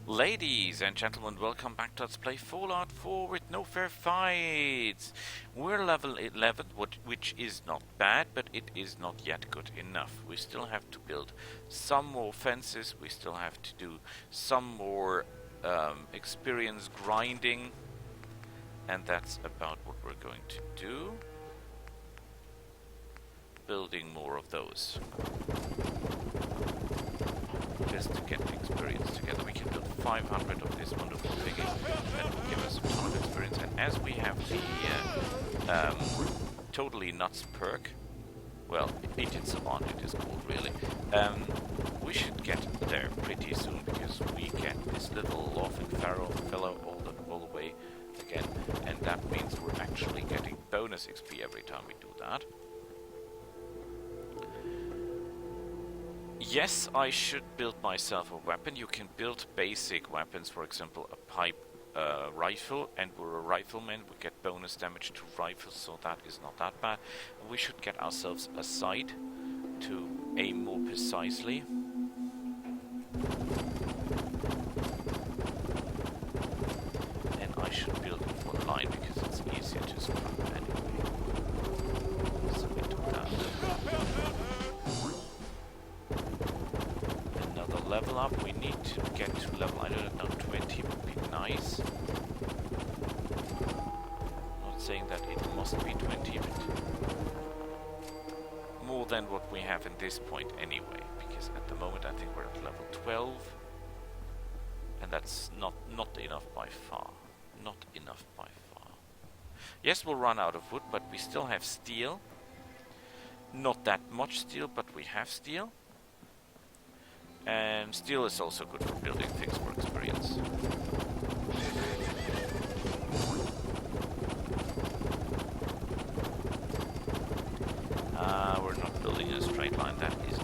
Ladies and gentlemen, welcome back to Let's Play Fallout 4 with no fair fights. We're level 11, which is not bad, but it is not yet good enough. We still have to build some more fences, we still have to do some more experience grinding, and that's about what we're going to do. Building more of those. Just to get the experience together. We can build 500 of this wonderful thingy. That will give us a ton of experience. And as we have the totally nuts perk, well, Eating Savant it is called really, we should get there pretty soon because we get this little laughing fellow all the way again, and that means we're actually getting bonus XP every time we do that. Yes, I should build myself a weapon. You can build basic weapons, for example, a pipe rifle, and we're a rifleman. We get bonus damage to rifles, so that is not that bad. We should get ourselves a sight to aim more precisely. And I should build it one line because it's easier to scrap anyway. So we do that. Level up, we need to get to level, I don't know, 20 would be nice. Not saying that it must be 20, but more than what we have in this point anyway, because at the moment I think we're at level 12, and that's not enough by far. Not enough by far. Yes, we'll run out of wood, but we still have steel. Not that much steel, but we have steel. And steel is also good for building things for experience. We're not building in a straight line. That is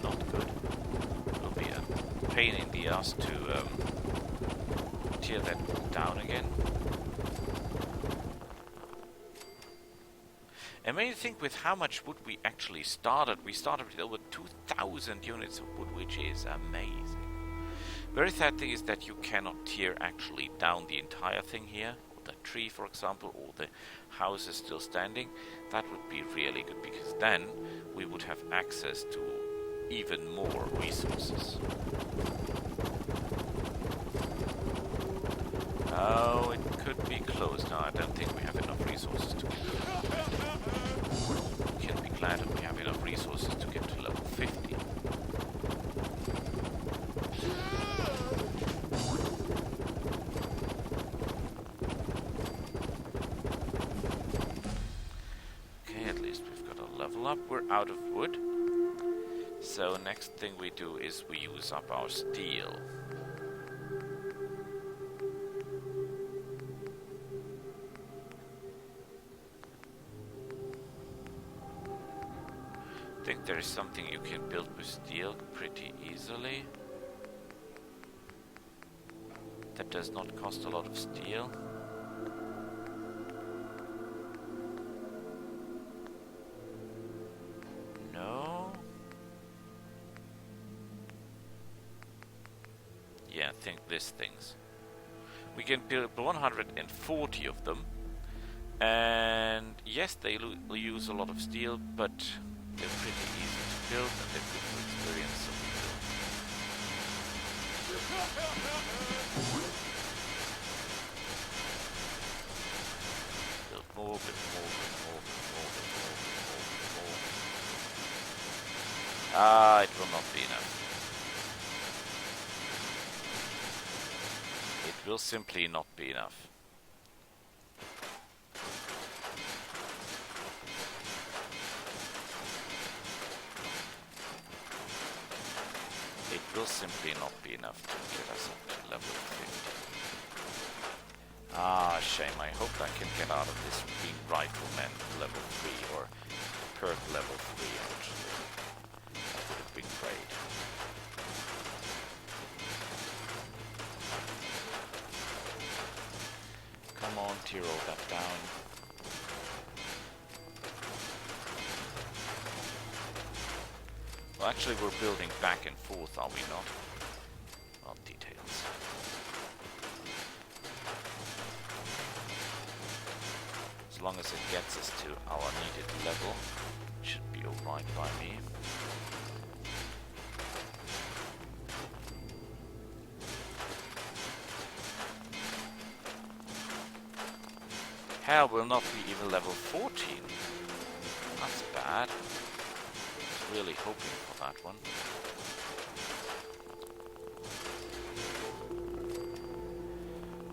not good. It will be a pain in the ass to tear that wall down again. And when you think with how much wood we actually started, we started with over 2,000 units of wood, which is amazing. Very sad thing is that you cannot tear actually down the entire thing here, or the tree for example, or the house is still standing. That would be really good, because then we would have access to even more resources. Oh, it could be close now. I don't think we have enough resources to get we can be glad that we have enough resources to get to level 50. Okay, at least we've got a level up. We're out of wood. So next thing we do is we use up our steel. I think there is something you can build with steel pretty easily. That does not cost a lot of steel. No? Yeah, I think these things. We can build 140 of them. And yes, they use a lot of steel, but they're pretty easy to build and they're good for experience, so we build more, bit more. Ah, it will not be enough. It will simply not be enough. It will simply not be enough to get us up to level 50. Ah, shame. I hope I can get out of this being rifleman level 3 or perk level 3 actually. That would have been great. Come on, tear all that down. Well, actually, we're building back and forth, are we not? Well, details. as long as it gets us to our needed level, it should be alright by me. Hell will not be even level 14. That's bad. I was really hoping for that one.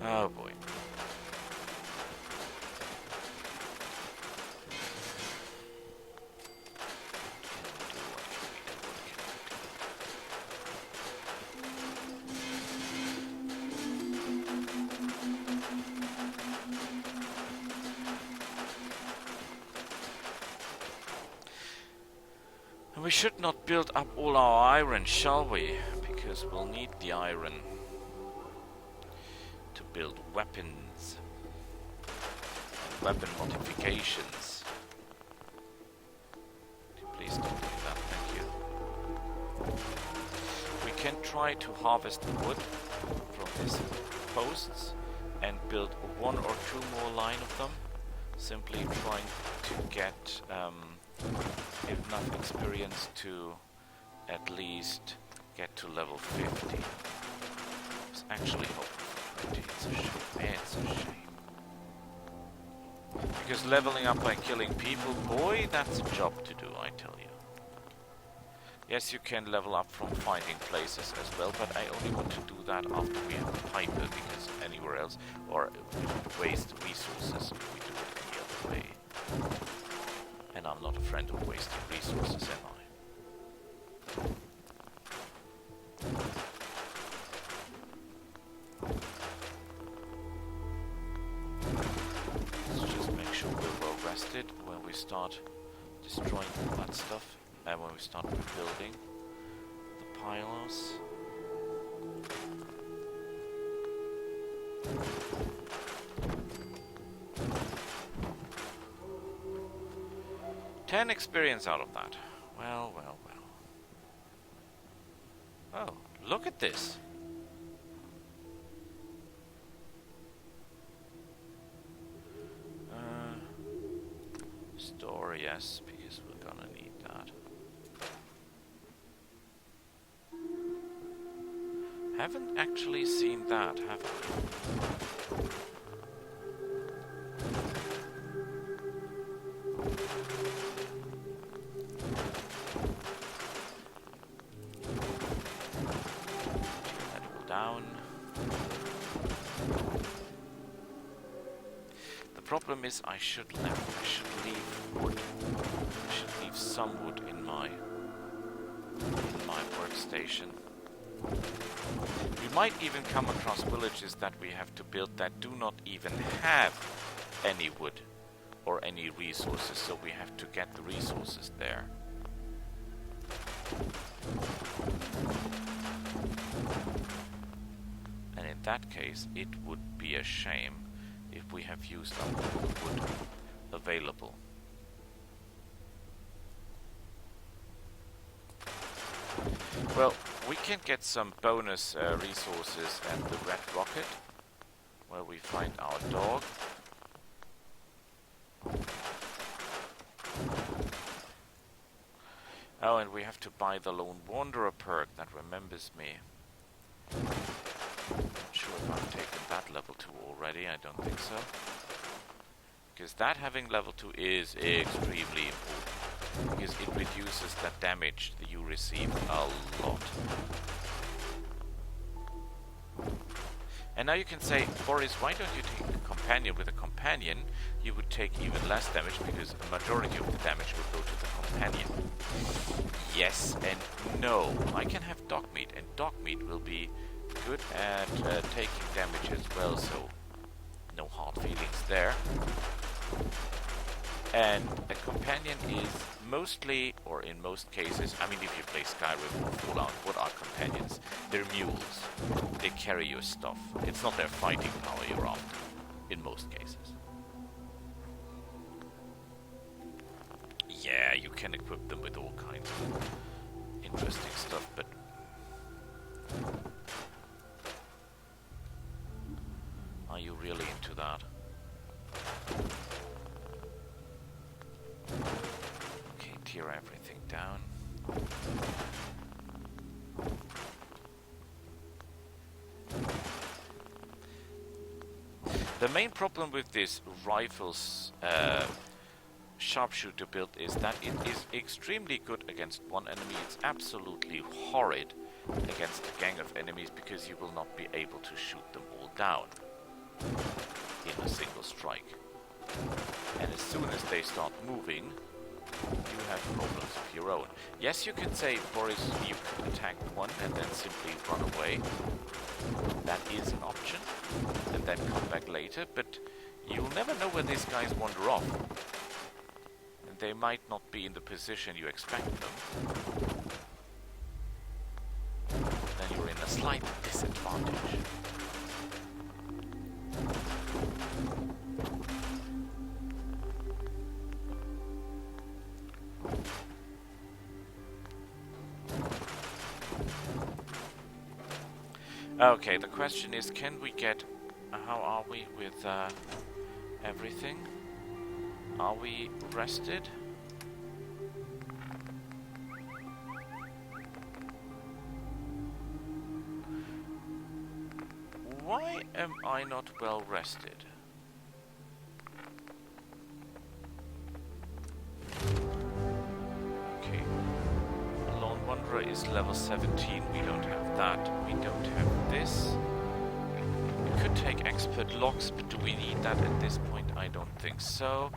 Oh boy. We should not build up all our iron, shall we? Because we'll need the iron to build weapons and weapon modifications. Please don't do that, thank you. We can try to harvest wood from these posts and build one or two more line of them, simply trying to get enough experience to at least get to level 50. I was actually hoping for 20. It's a shame. It's a shame. Because leveling up by killing people, boy, that's a job to do, I tell you. Yes, you can level up from finding places as well, but I only want to do that after we have a Piper, because anywhere else, or waste resources if we do it any other way. And I'm not a friend of wasting resources, am I? Let's just make sure we're well rested when we start destroying all that stuff, and when we start rebuilding the pylons. Ten experience out of that. Well, well, well. Oh, look at this. Store, yes, because we're gonna need that. Haven't actually seen that, have I? Problem is, I should leave wood. I should leave some wood in my workstation. We might even come across villages that we have to build that do not even have any wood or any resources, so we have to get the resources there. And in that case, it would be a shame if we have used up all the wood available. Well, we can get some bonus resources at the Red Rocket, where we find our dog. Oh, and we have to buy the Lone Wanderer perk, that remembers me. Not sure if I've taken that level 2 already, I don't think so. Because that having level 2 is extremely important. Because it reduces the damage that you receive a lot. And now you can say, Boris, why don't you take a companion? With a companion, you would take even less damage, because a majority of the damage would go to the companion. Yes and no. I can have Dogmeat, and Dogmeat will be good at taking damage as well, so no hard feelings there. And a companion is mostly, or in most cases, I mean, if you play Skyrim or Fallout, what are companions? They're mules. They carry your stuff. It's not their fighting power you're after, in most cases. Yeah, you can equip them with all kinds of interesting stuff, but are you really into that? clear everything down. The main problem with this rifle's sharpshooter build is that it is extremely good against one enemy. It's absolutely horrid against a gang of enemies because you will not be able to shoot them all down in a single strike. And as soon as they start moving, you have problems of your own. Yes, you can say, Boris, you can attack one and then simply run away. That is an option. And then come back later, but you'll never know where these guys wander off. And they might not be in the position you expect them. Then you're in a slight disadvantage. Okay, the question is, can we get... how are we with everything? Are we rested? Why am I not well rested? Okay. Lone Wanderer is level 17. We don't have that. We don't have this. We could take Expert Locks, but do we need that at this point? I don't think so.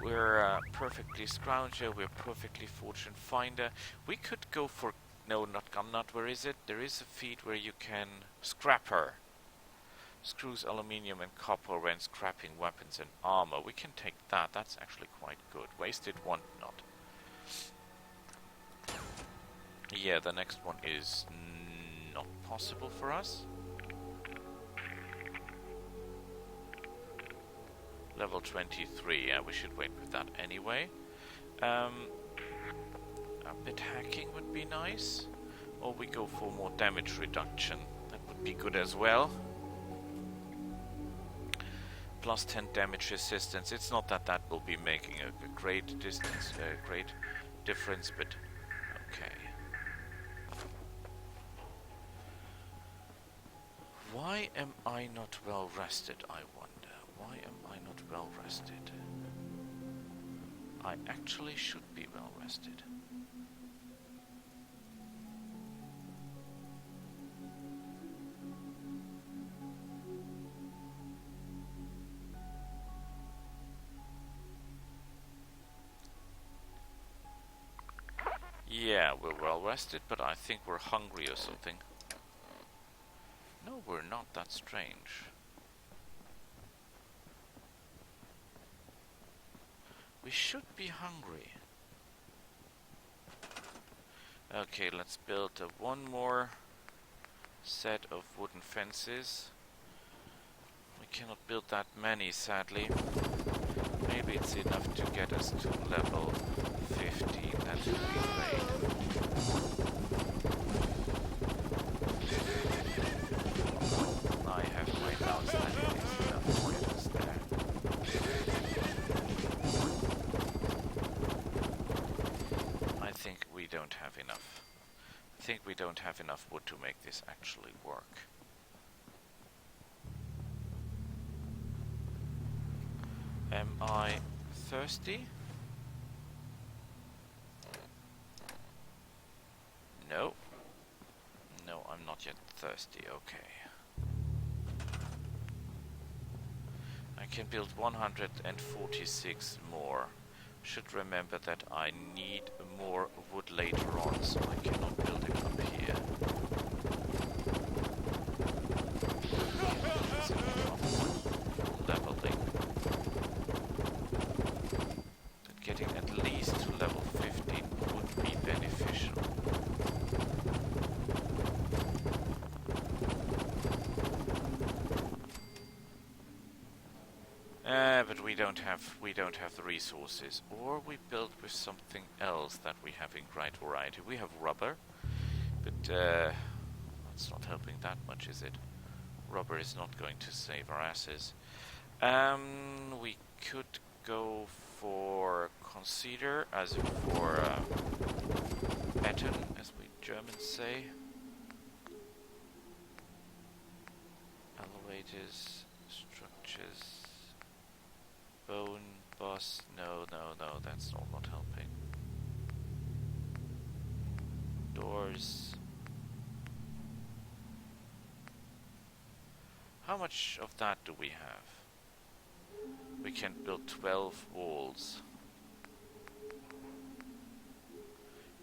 We're perfectly Scrounger. We're perfectly Fortune Finder. We could go for... no, not Gumnut. Where is it? There is a feat where you can... Scrapper. Screws aluminium and copper when scrapping weapons and armor. We can take that. That's actually quite good. Wasted Want Not. Yeah, the next one is not possible for us. Level 23. Yeah, we should wait with that anyway. A bit hacking would be nice. Or we go for more damage reduction. That would be good as well. Plus 10 damage resistance. It's not that that will be making a great great difference, but okay. Why am I not well rested, I wonder? Why am I not well rested? I actually should be well rested. Yeah, we're well rested, but I think we're hungry or something. No, we're not. That strange. We should be hungry. Okay, let's build one more set of wooden fences. We cannot build that many, sadly. Maybe it's enough to get us to level 15. That would be great. I have my doubts that it is enough to get us there. I think we don't have enough. I think we don't have enough wood to make this actually work. Am I thirsty? No. No, I'm not yet thirsty, okay. I can build 146 more. Should remember that I need more wood later on, so I cannot build it up here. It's leveling. But getting at least to level 15 would be beneficial. But we don't have the resources, or we build with something else that we have in great variety. We have rubber, but that's not helping that much, is it? Rubber is not going to save our asses. We could go for consider, as in for pattern, as we Germans say. Elevators, structures, bone, boss. No, that's all not helping. Doors. How much of that do we have? We can build 12 walls.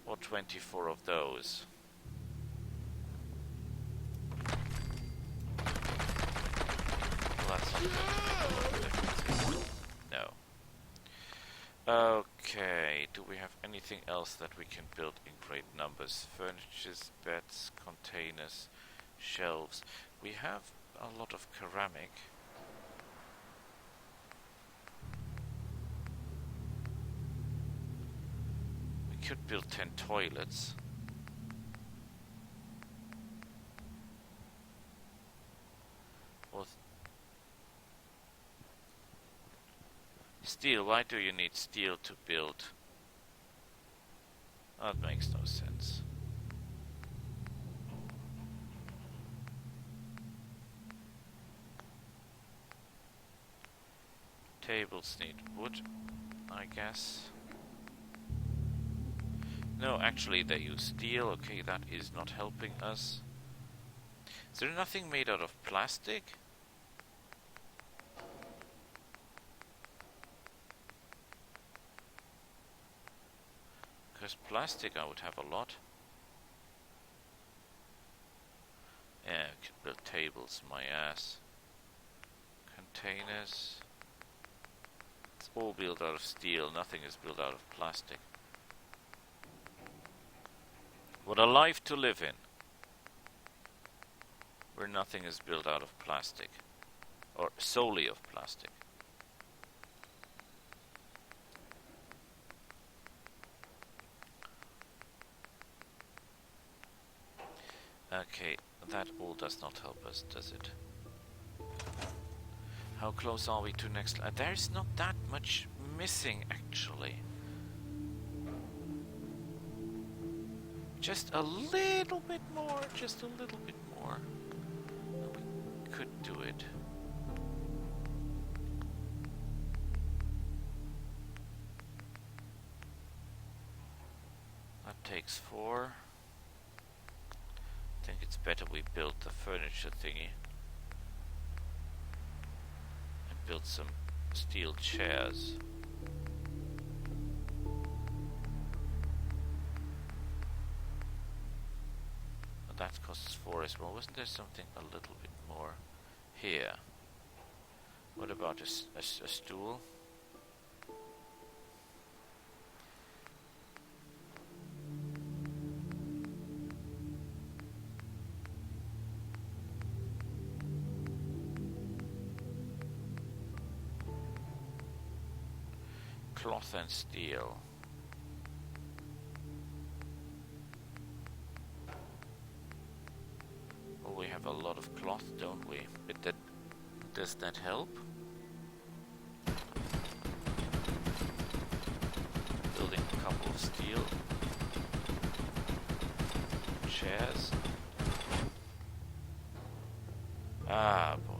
Or 24 of those. Well, that's not good. No. Okay, do we have anything else that we can build in great numbers? Furnitures, beds, containers, shelves. We have a lot of ceramic. We could build 10 toilets. Or steel, why do you need steel to build? That makes no sense. Tables need wood, I guess. No, actually they use steel. Okay, that is not helping us. Is there nothing made out of plastic? Because plastic I would have a lot. Yeah, I could build tables, my ass. Containers. It's all built out of steel, nothing is built out of plastic. What a life to live in, where nothing is built out of plastic, or solely of plastic. Okay, that all does not help us, does it? How close are we to next? There's not that much missing, actually. Just a little bit more, just a little bit more. We could do it. That takes 4. I think it's better we build the furniture thingy. And build some steel chairs. That costs 4 as well. Wasn't there something a little bit more here? What about a stool? Cloth and steel. We have a lot of cloth, don't we? But does that help? Building a couple of steel chairs. Ah, boy.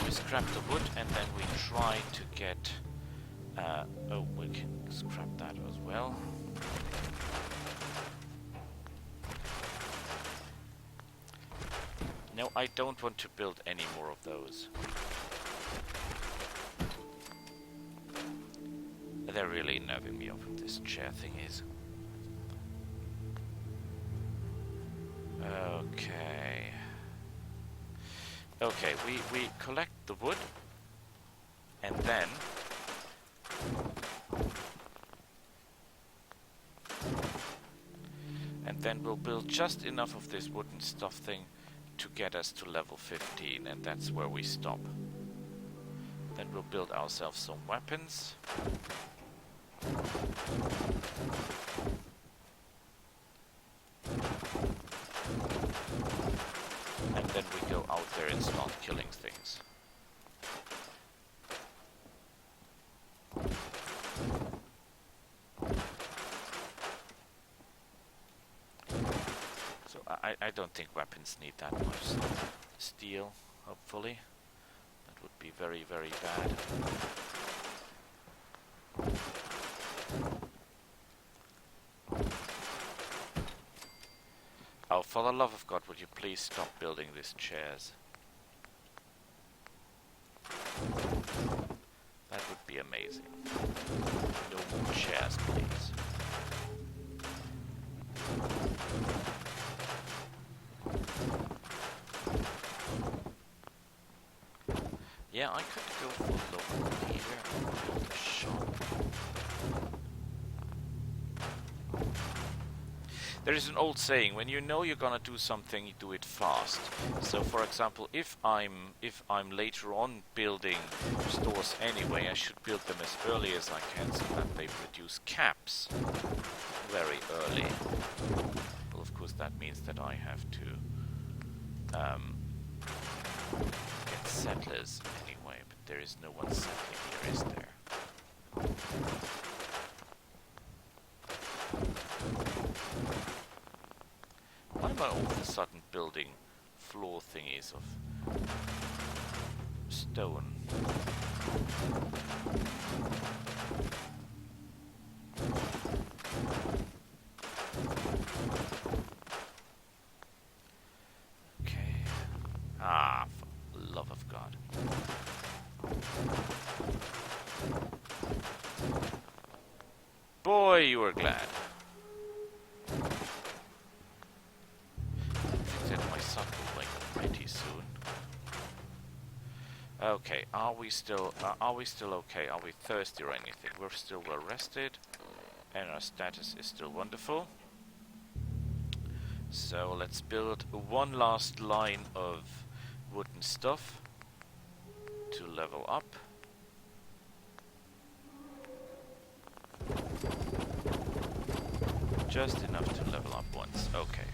Scrap the wood and then we try to get oh, we can scrap that as well. No, I don't want to build any more of those. They're really nerving me off with this chair thing is. Okay. Okay, we collect the wood, and then Then we'll build just enough of this wooden stuff thing to get us to level 15, and that's where we stop. Then we'll build ourselves some weapons. And then we go out there and start killing things. So I don't think weapons need that much steel, hopefully. That would be very, very bad. Oh, for the love of God, would you please stop building these chairs? That would be amazing. No more chairs, please. Yeah, I could go for local leader and build a shop. There is an old saying: when you know you're gonna do something, you do it fast. So, for example, if I'm later on building stores anyway, I should build them as early as I can so that they produce caps very early. Well, of course, that means that I have to get settlers anyway, but there is no one settling here, is there? Why am I all of a sudden building floor thingies of stone? Okay. Ah, for the love of God. Boy, you were glad. Okay, are we still okay? Are we thirsty or anything? We're still well rested, and our status is still wonderful. So let's build one last line of wooden stuff to level up. Just enough to level up once. Okay.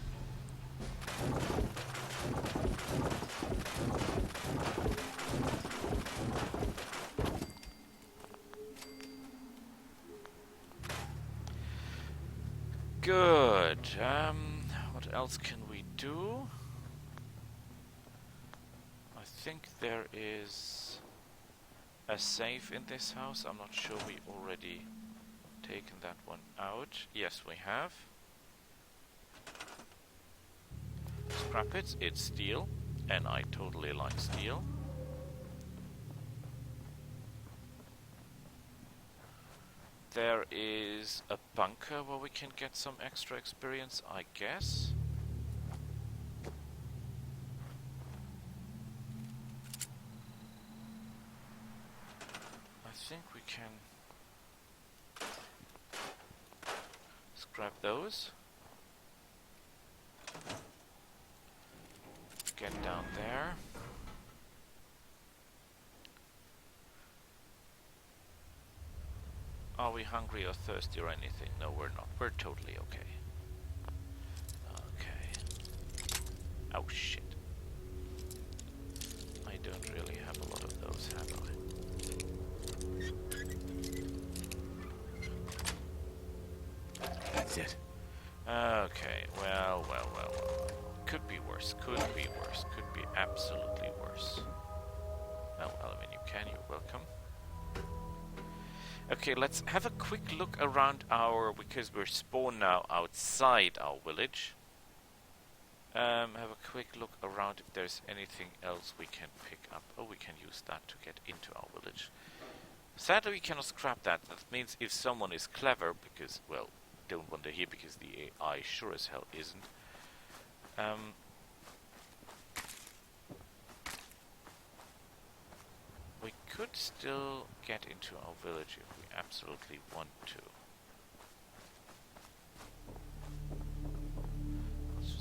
Good. What else can we do? I think there is a safe in this house. I'm not sure we already taken that one out. Yes, we have. Scrap it. It's steel, and I totally like steel. There is a bunker where we can get some extra experience, I guess. I think we can scrap those. Get down there. Are we hungry or thirsty or anything? No, we're not. We're totally okay. Okay. Oh shit. I don't really have a lot of those, have I? That's it. Okay, well. Could be worse, could be worse, could be absolutely worse. Oh, well, when you can, you're welcome. Okay, let's have a quick look around because we're spawned now outside our village. Have a quick look around if there's anything else we can pick up. Oh, we can use that to get into our village. Sadly, we cannot scrap that. That means if someone is clever, because, well, don't wonder here because the AI sure as hell isn't. We could still get into our village if we absolutely want to.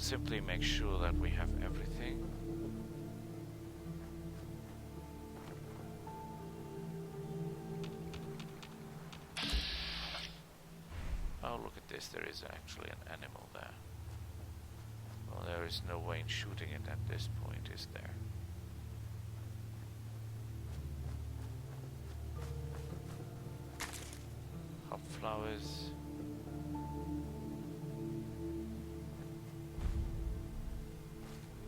simply make sure that we have everything. Oh, look at this, there is actually an animal there. Well, there is no way in shooting it at this point, is there? Hop flowers.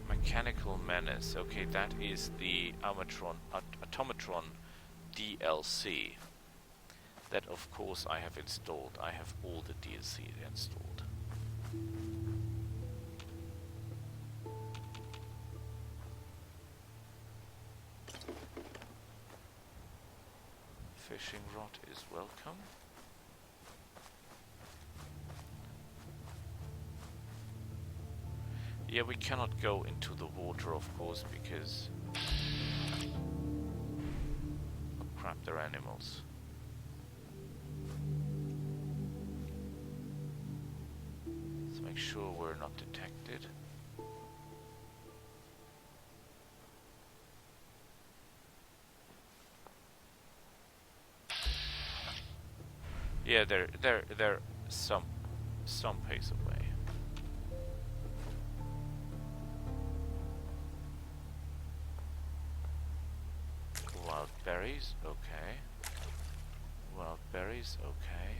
Mechanical Menace. Okay, that is the Automatron DLC. That, of course, I have installed. I have all the DLC installed. Fishing rod is welcome. Yeah, we cannot go into the water, of course, because... oh crap, they're animals. Let's make sure we're not detected. Yeah, they're some pace away. Wild berries, okay. Wild berries, okay.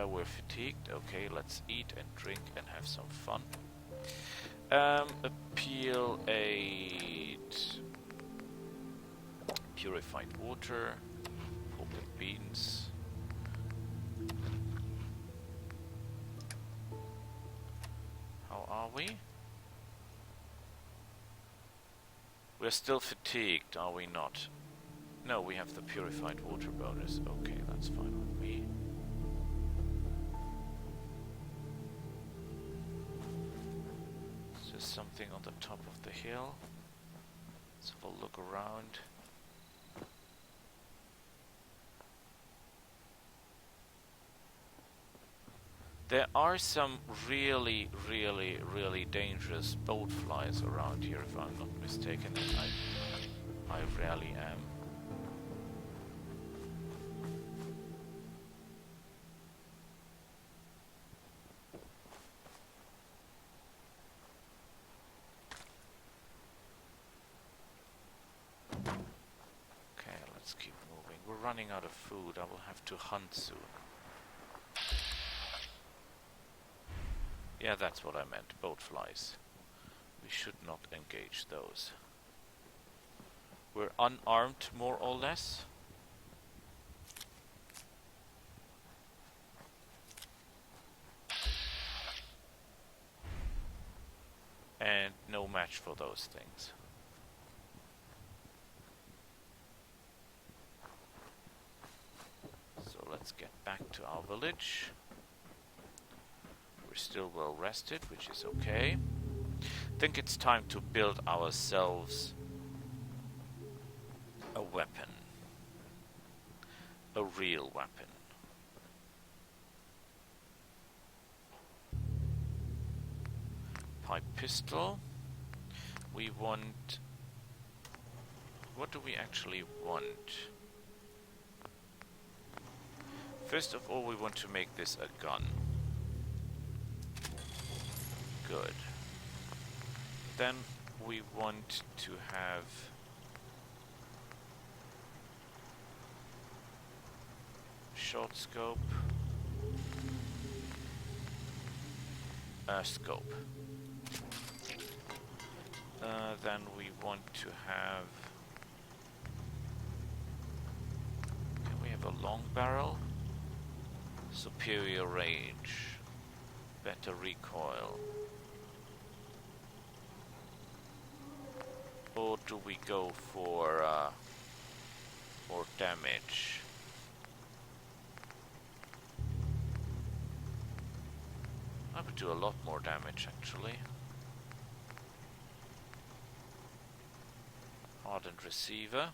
We're fatigued, okay, let's eat and drink and have some fun. Appeal 8. Purified water. Pork and beans. How are we? We're still fatigued, are we not? No, we have the purified water bonus. Okay, that's fine with me. Is there something on the top of the hill? Let's have a look around. There are some really dangerous boat flies around here, if I'm not mistaken, and I rarely am. Okay, let's keep moving. We're running out of food. I will have to hunt soon. Yeah, that's what I meant, boat flies. We should not engage those. We're unarmed, more or less. And no match for those things. So let's get back to our village. We're still well rested, which is okay. I think it's time to build ourselves a weapon. A real weapon. Pipe pistol. We want... what do we actually want? First of all, we want to make this a gun. Good. Then we want to have short scope, scope. Then we want to have... can we have a long barrel? Superior range, better recoil. Or do we go for more damage? I would do a lot more damage, actually. Hardened receiver.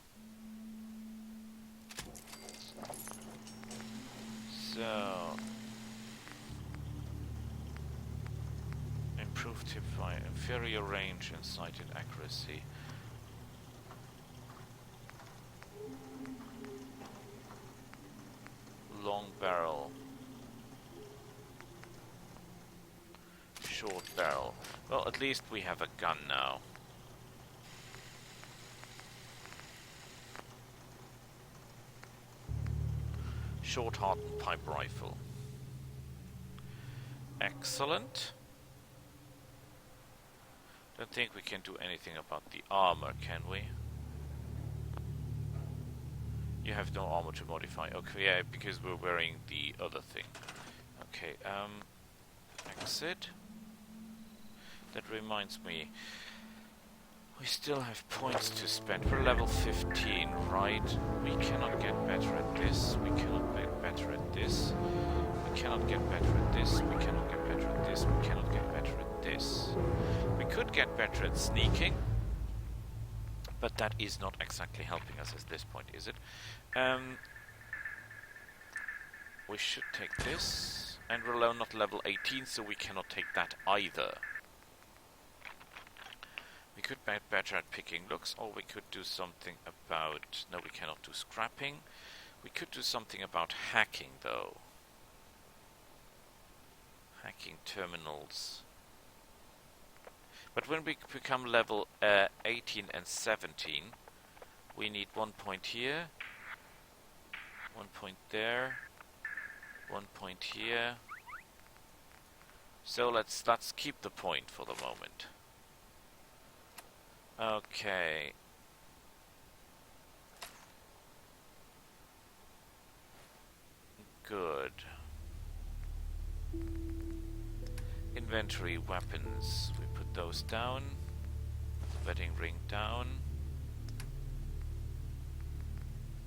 So Improved tipfire, inferior range and sighted accuracy. Long barrel. Short barrel. Well, at least we have a gun now. Short hardened pipe rifle. Excellent. Don't think we can do anything about the armor, can we? You have no armor to modify. Okay, yeah, because we're wearing the other thing. Okay, exit. That reminds me, we still have points to spend. We're level 15, right? We cannot get better at this. We cannot get better at this. We cannot get better at this. We cannot get better at this. We cannot get better at this. We could get better at sneaking, but that is not exactly helping us at this point, is it? We should take this, and we're not level 18, so we cannot take that either. We could get better at picking looks, or we could do something about... No, we cannot do scrapping. We could do something about hacking, though. Hacking terminals. But when we become level 18 and 17, we need 1 point here, 1 point there, 1 point here. So let's keep the point for the moment. Okay. Good. Inventory weapons. We put those down. Wedding ring down.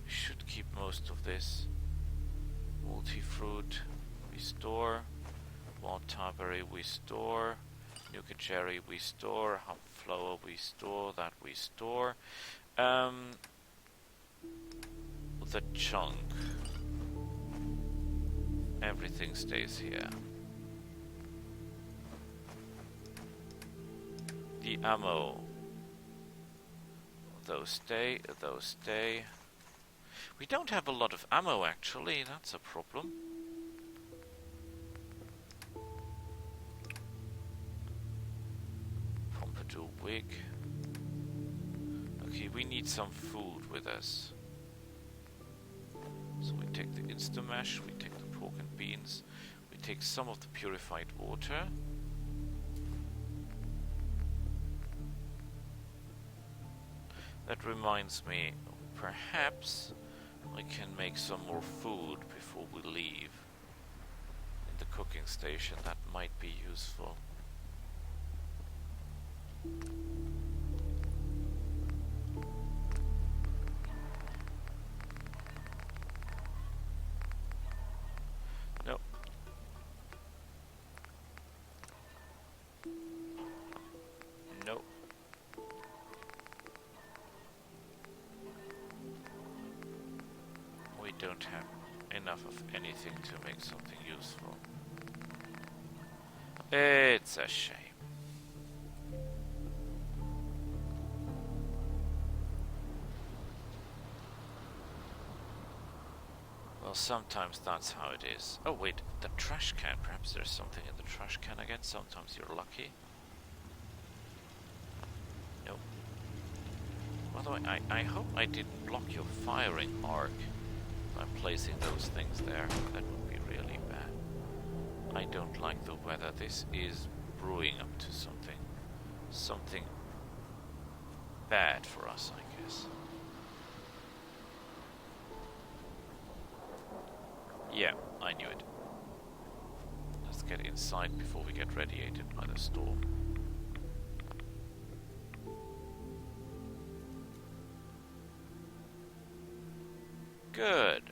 We should keep most of this. Multi-fruit we store. Wild tarberry we store. Nougat cherry we store. Hop flower we store. That we store. The chunk. Everything stays here. The ammo. Those stay, those stay. We don't have a lot of ammo actually, that's a problem. Pompadour wig. Okay, we need some food with us. So we take the Instamash, we take the pork and beans, we take some of the purified water. That reminds me, perhaps I can make some more food before we leave. In the cooking station, that might be useful. No. No. We don't have enough of anything to make something useful. It's a shame. Well, sometimes that's how it is. Oh wait, the trash can. Perhaps there's something in the trash can again. Sometimes you're lucky. Nope. By the way, I hope I didn't block your firing arc by placing those things there. That would be really bad. I don't like the weather. This is brewing up to something bad for us, I guess. Yeah, I knew it. Let's get inside before we get radiated by the storm. Good.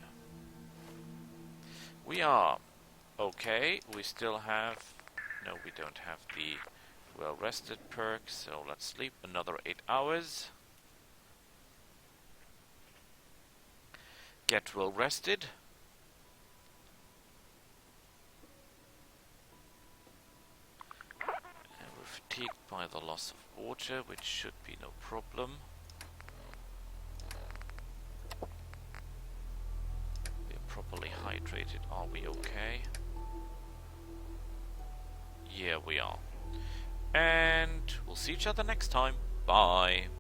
We are okay. We still have... No, we don't have the well-rested perk, so let's sleep another 8 hours. Get well-rested. fatigued by the loss of water, which should be no problem. We're properly hydrated. Are we okay? Yeah, we are. And we'll see each other next time. Bye.